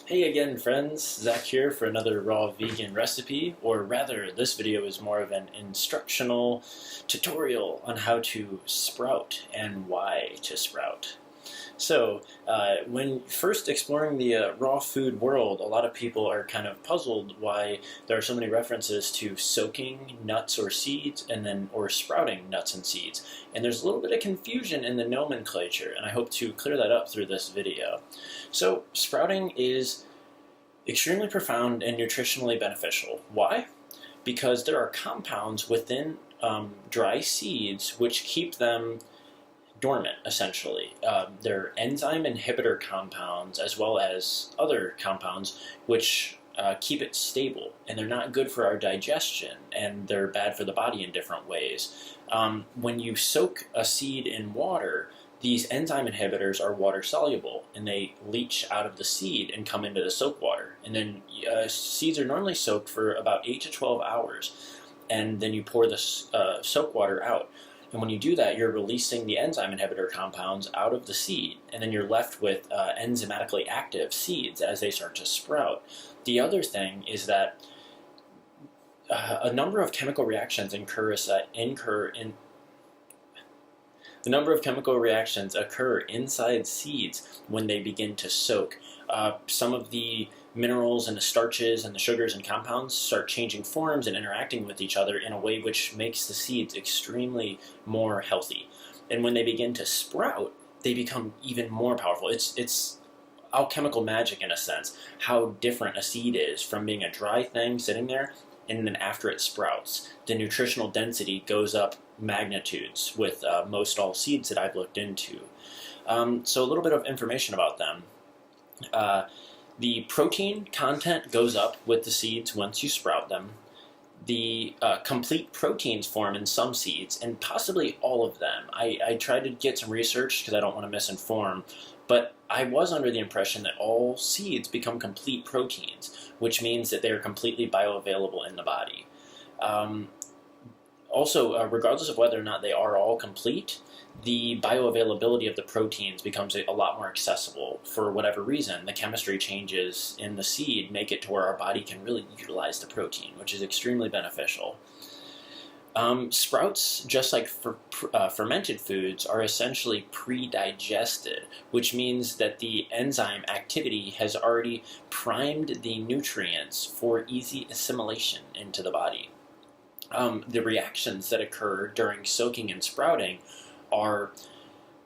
Hey again friends, Zach here for another raw vegan recipe, or rather this video is more of an instructional tutorial on how to sprout and why to sprout. So, when first exploring the raw food world, a lot of people are kind of puzzled why there are so many references to soaking nuts or seeds or sprouting nuts and seeds. And there's a little bit of confusion in the nomenclature, and I hope to clear that up through this video. So, sprouting is extremely profound and nutritionally beneficial. Why? Because there are compounds within dry seeds which keep them dormant, essentially. They're enzyme inhibitor compounds as well as other compounds which keep it stable, and they're not good for our digestion, and they're bad for the body in different ways. When you soak a seed in water, these enzyme inhibitors are water soluble, and they leach out of the seed and come into the soak water. And then seeds are normally soaked for about 8 to 12 hours, and then you pour the soak water out. And when you do that, you're releasing the enzyme inhibitor compounds out of the seed, and then you're left with enzymatically active seeds as they start to sprout. The other thing is that a number of chemical reactions occur inside seeds when they begin to soak. Some of the minerals and the starches and the sugars and compounds start changing forms and interacting with each other in a way which makes the seeds extremely more healthy. And when they begin to sprout, they become even more powerful. It's alchemical magic in a sense, how different a seed is from being a dry thing sitting there, and then after it sprouts, the nutritional density goes up magnitudes with most all seeds that I've looked into. So a little bit of information about them. The protein content goes up with the seeds once you sprout them. The complete proteins form in some seeds, and possibly all of them. I tried to get some research because I don't want to misinform, but I was under the impression that all seeds become complete proteins, which means that they are completely bioavailable in the body. Also, regardless of whether or not they are all complete, the bioavailability of the proteins becomes a lot more accessible for whatever reason. The chemistry changes in the seed make it to where our body can really utilize the protein, which is extremely beneficial. Sprouts, just like fermented foods, are essentially pre-digested, which means that the enzyme activity has already primed the nutrients for easy assimilation into the body. The reactions that occur during soaking and sprouting are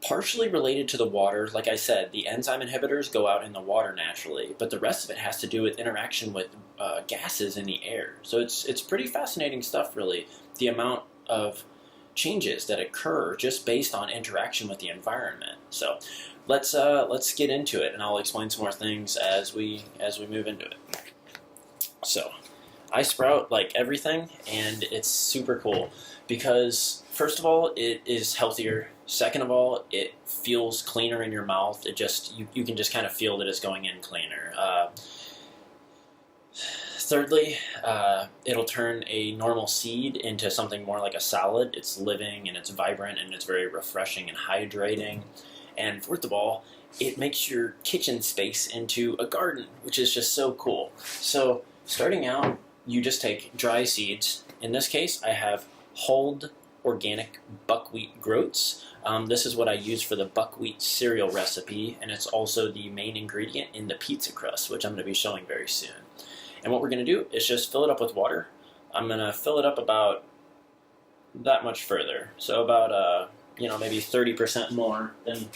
partially related to the water. Like I said, the enzyme inhibitors go out in the water naturally, but the rest of it has to do with interaction with gases in the air. So it's pretty fascinating stuff, really, the amount of changes that occur just based on interaction with the environment. So let's get into it, and I'll explain some more things as we move into it. So I sprout like everything, and it's super cool because, first of all, it is healthier. Second of all, it feels cleaner in your mouth. You can just kind of feel that it's going in cleaner. Thirdly, it'll turn a normal seed into something more like a salad. It's living and it's vibrant and it's very refreshing and hydrating. And fourth of all, it makes your kitchen space into a garden, which is just so cool. So starting out, you just take dry seeds. In this case, I have hulled organic buckwheat groats. This is what I use for the buckwheat cereal recipe, and it's also the main ingredient in the pizza crust, which I'm going to be showing very soon. And what we're going to do is just fill it up with water. I'm going to fill it up about that much further, so about maybe 30% more than.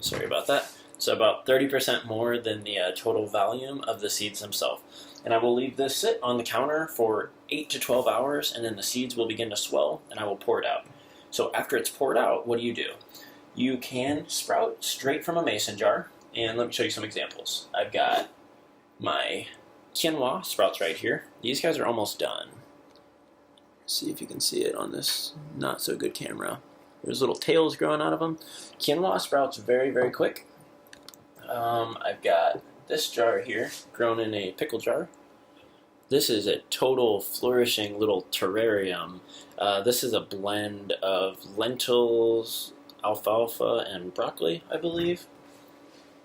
Sorry about that. So about 30% more than the total volume of the seeds themselves. And I will leave this sit on the counter for 8 to 12 hours, and then the seeds will begin to swell, and I will pour it out. So after it's poured out, what do? You can sprout straight from a mason jar, and let me show you some examples. I've got my quinoa sprouts right here. These guys are almost done. See if you can see it on this not so good camera. There's little tails growing out of them. Quinoa sprouts very, very quick. I've got this jar here, grown in a pickle jar. This is a total flourishing little terrarium. This is a blend of lentils, alfalfa, and broccoli, I believe.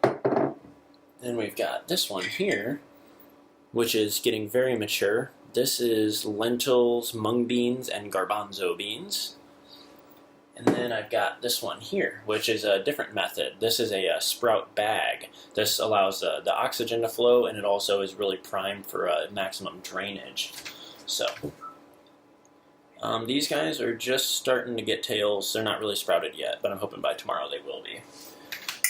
Then we've got this one here, which is getting very mature. This is lentils, mung beans, and garbanzo beans. And then I've got this one here, which is a different method. This is a sprout bag. This allows the oxygen to flow, and it also is really primed for maximum drainage. So these guys are just starting to get tails. They're not really sprouted yet, but I'm hoping by tomorrow they will be.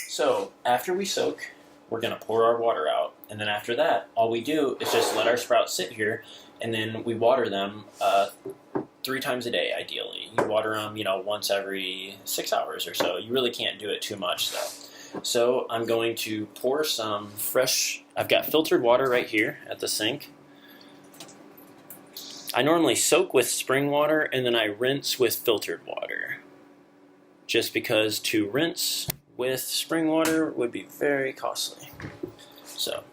So after we soak, we're going to pour our water out. And then after that, all we do is just let our sprouts sit here, and then we water them 3 times a day, ideally. You water them, once every 6 hours or so. You really can't do it too much, though. So I'm going to pour some fresh, I've got filtered water right here at the sink. I normally soak with spring water, and then I rinse with filtered water. Just because to rinse with spring water would be very costly. So,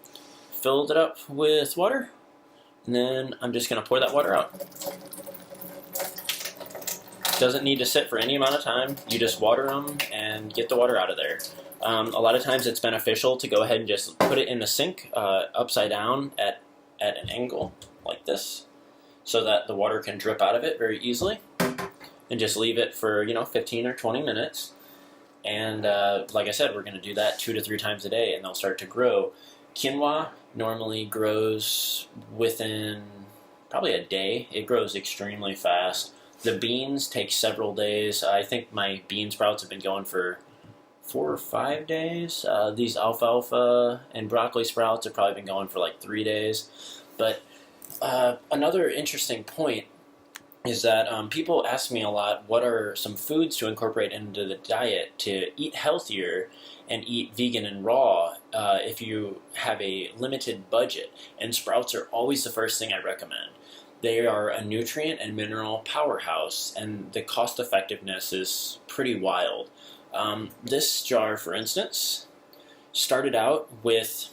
filled it up with water, and then I'm just going to pour that water out. Doesn't need to sit for any amount of time. You just water them and get the water out of there. A lot of times it's beneficial to go ahead and just put it in the sink upside down at an angle like this, so that the water can drip out of it very easily, and just leave it for 15 or 20 minutes. And like I said, we're going to do that 2 to 3 times a day, and they'll start to grow. Quinoa normally grows within probably a day. It grows extremely fast. The beans take several days. I think my bean sprouts have been going for 4 or 5 days. These alfalfa and broccoli sprouts have probably been going for like 3 days. But another interesting point is that people ask me a lot, what are some foods to incorporate into the diet to eat healthier and eat vegan and raw if you have a limited budget? And sprouts are always the first thing I recommend. They are a nutrient and mineral powerhouse, and the cost effectiveness is pretty wild. This jar, for instance, started out with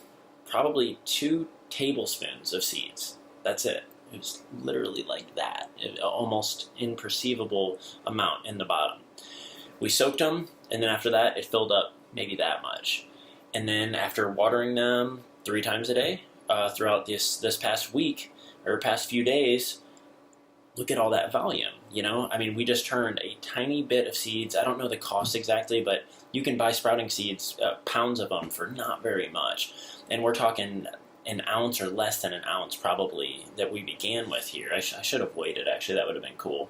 probably 2 tablespoons of seeds. That's it. It was literally like that, almost imperceivable amount in the bottom. We soaked them, and then after that, it filled up maybe that much. And then after watering them 3 times a day throughout this past week, or past few days, look at all that volume, I mean, we just turned a tiny bit of seeds. I don't know the cost exactly, but you can buy sprouting seeds, pounds of them, for not very much. And we're talking an ounce or less than an ounce probably that we began with here. I should have waited, actually. That would have been cool.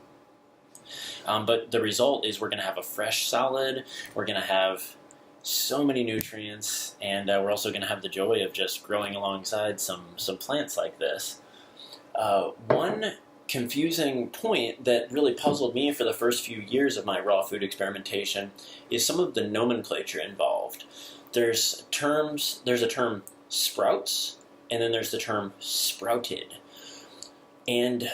But the result is we're going to have a fresh salad. We're going to have so many nutrients, and we're also going to have the joy of just growing alongside some plants like this. One confusing point that really puzzled me for the first few years of my raw food experimentation is some of the nomenclature involved. There's a term sprouts, and then there's the term sprouted. And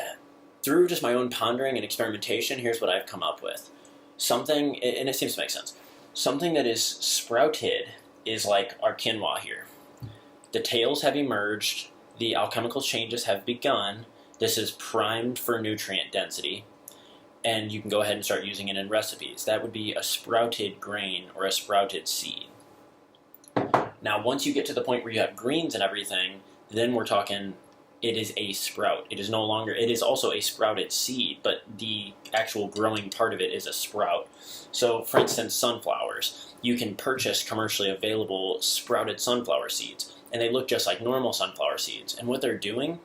through just my own pondering and experimentation, here's what I've come up with. Something, and it seems to make sense, something that is sprouted is like our quinoa here. The tails have emerged, the alchemical changes have begun, this is primed for nutrient density, and you can go ahead and start using it in recipes. That would be a sprouted grain or a sprouted seed. Now, once you get to the point where you have greens and everything, then we're talking it is a sprout. It is no longer, it is also a sprouted seed, but the actual growing part of it is a sprout. So, for instance, sunflowers. You can purchase commercially available sprouted sunflower seeds, and they look just like normal sunflower seeds. And what they're doing,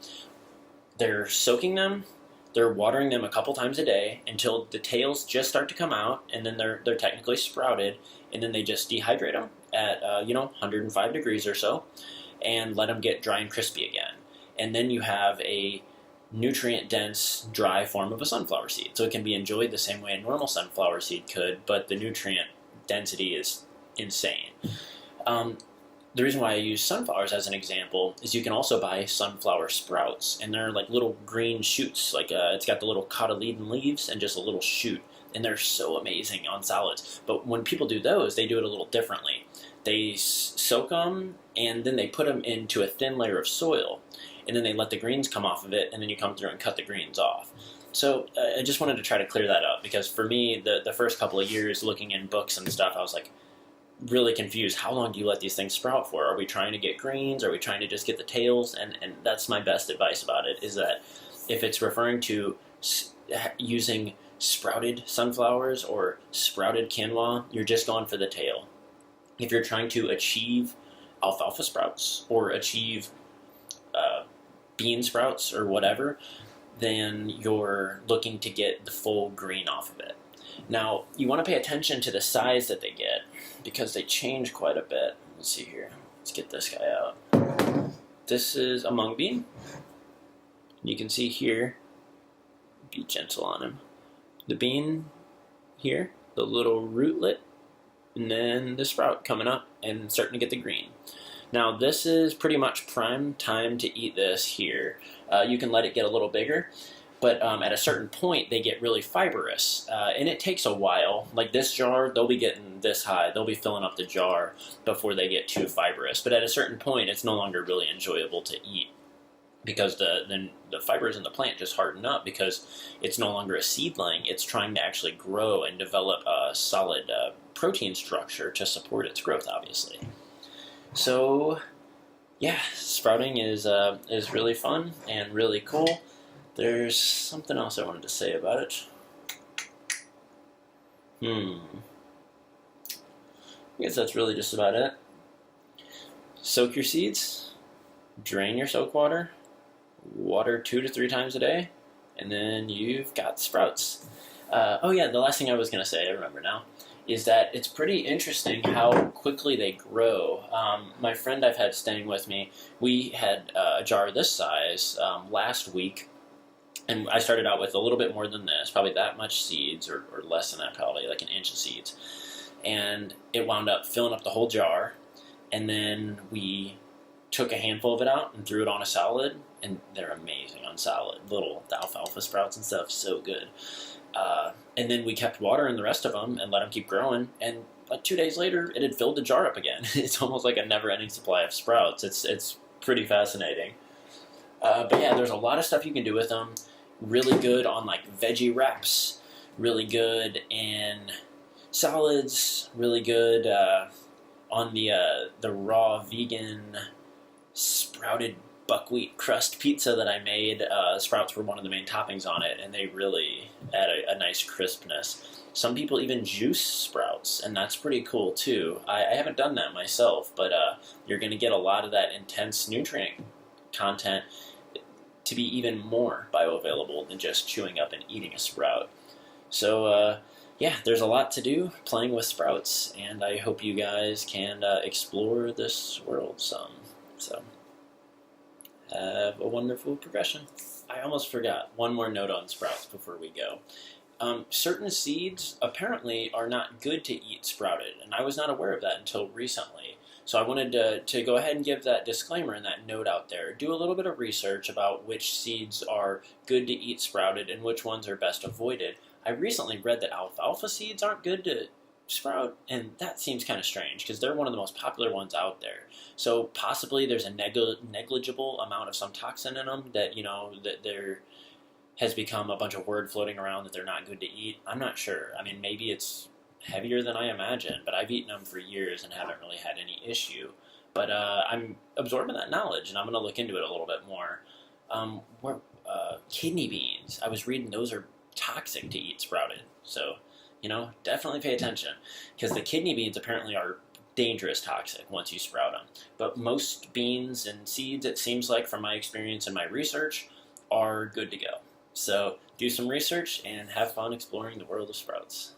they're soaking them, they're watering them a couple times a day until the tails just start to come out, and then they're technically sprouted, and then they just dehydrate them at 105 degrees or so, and let them get dry and crispy again. And then you have a nutrient-dense, dry form of a sunflower seed. So it can be enjoyed the same way a normal sunflower seed could, but the nutrient density is insane. The reason why I use sunflowers as an example is you can also buy sunflower sprouts, and they're like little green shoots. Like it's got the little cotyledon leaves and just a little shoot, and they're so amazing on salads. But when people do those, they do it a little differently. They soak them, and then they put them into a thin layer of soil. and then they let the greens come off of it, and then you come through and cut the greens off. So I just wanted to try to clear that up, because for me, the first couple of years looking in books and stuff, I was like really confused. How long do you let these things sprout for? Are we trying to get greens? Are we trying to just get the tails? And that's my best advice about it, is that if it's referring to using sprouted sunflowers or sprouted quinoa, you're just going for the tail. If you're trying to achieve alfalfa sprouts or achieve bean sprouts or whatever, then you're looking to get the full green off of it. Now, you want to pay attention to the size that they get, because they change quite a bit. Let's see here. Let's get this guy out. This is a mung bean. You can see here, be gentle on him. The bean here, the little rootlet, and then the sprout coming up and starting to get the green. Now, this is pretty much prime time to eat this here. You can let it get a little bigger, but at a certain point, they get really fibrous, and it takes a while. Like this jar, they'll be getting this high. They'll be filling up the jar before they get too fibrous. But at a certain point, it's no longer really enjoyable to eat, because the fibers in the plant just harden up, because it's no longer a seedling. It's trying to actually grow and develop a solid protein structure to support its growth, obviously. So, yeah, sprouting is really fun and really cool. There's something else I wanted to say about it. I guess that's really just about it. Soak your seeds, drain your soak water, water 2 to 3 times a day, and then you've got sprouts. Oh yeah, the last thing I was going to say, I remember now, is that it's pretty interesting how quickly they grow. My friend I've had staying with me, we had a jar this size last week, and I started out with a little bit more than this, probably that much seeds, or less than that, probably like an inch of seeds. And it wound up filling up the whole jar, and then we took a handful of it out and threw it on a salad, and they're amazing on salad. Little alfalfa sprouts and stuff, so good. And then we kept watering the rest of them and let them keep growing, and like 2 days later, it had filled the jar up again. It's almost like a never-ending supply of sprouts. It's pretty fascinating. But yeah, there's a lot of stuff you can do with them. Really good on like veggie wraps, really good in salads, really good on the raw vegan sprouted buckwheat crust pizza that I made. Sprouts were one of the main toppings on it, and they really add a nice crispness. Some people even juice sprouts, and that's pretty cool too. I haven't done that myself, but you're going to get a lot of that intense nutrient content to be even more bioavailable than just chewing up and eating a sprout. So yeah, there's a lot to do playing with sprouts, and I hope you guys can explore this world some. So have a wonderful progression. I almost forgot one more note on sprouts before we go. Certain seeds apparently are not good to eat sprouted, and I was not aware of that until recently. So I wanted to go ahead and give that disclaimer and that note out there. Do a little bit of research about which seeds are good to eat sprouted and which ones are best avoided. I recently read that alfalfa seeds aren't good to sprout, and that seems kind of strange because they're one of the most popular ones out there. So possibly there's a negligible amount of some toxin in them that, that there has become a bunch of word floating around that they're not good to eat. I'm not sure. I mean, maybe it's heavier than I imagined, but I've eaten them for years and haven't really had any issue. But I'm absorbing that knowledge, and I'm going to look into it a little bit more. Kidney beans, I was reading those are toxic to eat sprouted. So, definitely pay attention, because the kidney beans apparently are dangerous toxic once you sprout them. But most beans and seeds, it seems like, from my experience and my research, are good to go. So do some research and have fun exploring the world of sprouts.